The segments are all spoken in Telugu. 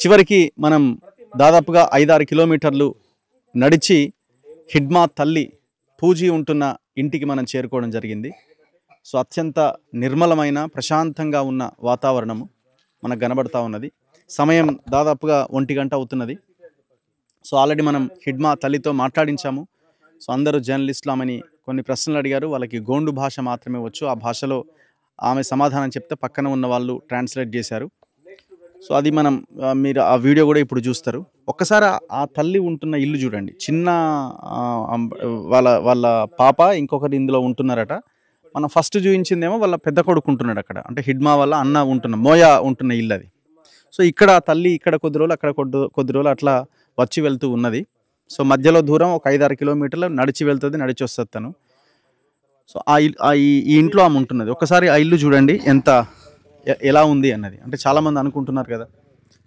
చివరికి మనం దాదాపుగా 5-6 కిలోమీటర్లు నడిచి హిడ్మా తల్లి పూజీ ఉంటున్న ఇంటికి మనం చేరుకోవడం జరిగింది. సో అత్యంత నిర్మలమైన ప్రశాంతంగా ఉన్న వాతావరణము మనకు కనబడతా ఉన్నది. సమయం దాదాపుగా 1 గంట అవుతున్నది. సో ఆల్రెడీ మనం హిడ్మా తల్లితో మాట్లాడించాము. సో అందరూ జర్నలిస్టులు ఆమెని కొన్ని ప్రశ్నలు అడిగారు. వాళ్ళకి గోండు భాష మాత్రమే వచ్చు. ఆ భాషలో ఆమె సమాధానం చెప్తే పక్కన ఉన్న వాళ్ళు ట్రాన్స్లేట్ చేశారు. సో అది మనం మీరు ఆ వీడియో కూడా ఇప్పుడు చూస్తారు. ఒక్కసారి ఆ తల్లి ఉంటున్న ఇల్లు చూడండి. చిన్న వాళ్ళ పాప ఇంకొకటి ఇందులో ఉంటున్నారట. మనం ఫస్ట్ చూపించిందేమో వాళ్ళ పెద్ద కొడుకు ఉంటున్నాడు అక్కడ. అంటే హిడ్మా వాళ్ళ అన్న ఉంటున్న మోయా ఉంటున్న ఇల్లు అది. సో ఇక్కడ తల్లి ఇక్కడ కొద్ది రోజులు అక్కడ కొద్ది రోజులు అట్లా వచ్చి వెళ్తూ ఉన్నది. సో మధ్యలో దూరం ఒక 5-6 కిలోమీటర్లు నడిచి వెళ్తుంది, నడిచి వస్తుంది తను. సో ఈ ఇంట్లో ఆమె ఉంటున్నది. ఒకసారి ఆ ఇల్లు చూడండి ఎలా ఉంది అన్నది. అంటే చాలామంది అనుకుంటున్నారు కదా,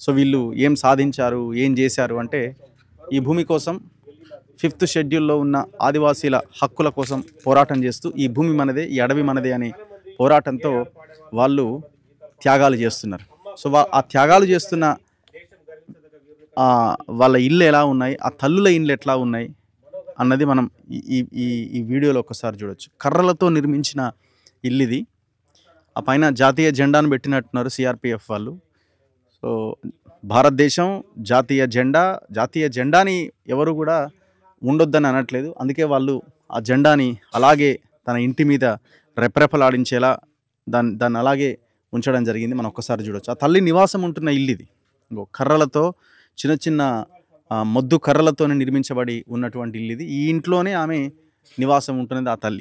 సో వీళ్ళు ఏం సాధించారు, ఏం చేశారు అంటే ఈ భూమి కోసం 5th షెడ్యూల్లో ఉన్న ఆదివాసీల హక్కుల కోసం పోరాటం చేస్తూ ఈ భూమి మనదే, ఈ అడవి మనదే అనే పోరాటంతో వాళ్ళు త్యాగాలు చేస్తున్నారు. సో ఆ త్యాగాలు చేస్తున్న వాళ్ళ ఇల్లు ఎలా ఉన్నాయి, ఆ తల్లుల ఇల్లు ఎట్లా ఉన్నాయి అన్నది మనం ఈ వీడియోలో ఒకసారి చూడొచ్చు. కర్రలతో నిర్మించిన ఇల్లు ఇది. ఆ పైన జాతీయ జెండాను పెట్టినట్టున్నారు సిఆర్పిఎఫ్ వాళ్ళు. సో భారతదేశం జాతీయ జెండాని ఎవరు కూడా ఉండొద్దని అనట్లేదు. అందుకే వాళ్ళు ఆ జెండాని అలాగే తన ఇంటి మీద రెపరెపలాడించేలా దాన్ని అలాగే ఉంచడం జరిగింది. మనం ఒక్కసారి చూడొచ్చు. ఆ తల్లి నివాసం ఉంటున్న ఇల్లు ఇది. కర్రలతో చిన్న మొద్దు కర్రలతోనే నిర్మించబడి ఉన్నటువంటి ఇల్లు ఇది. ఈ ఇంట్లోనే ఆమె నివాసం ఉంటున్నది ఆ తల్లి.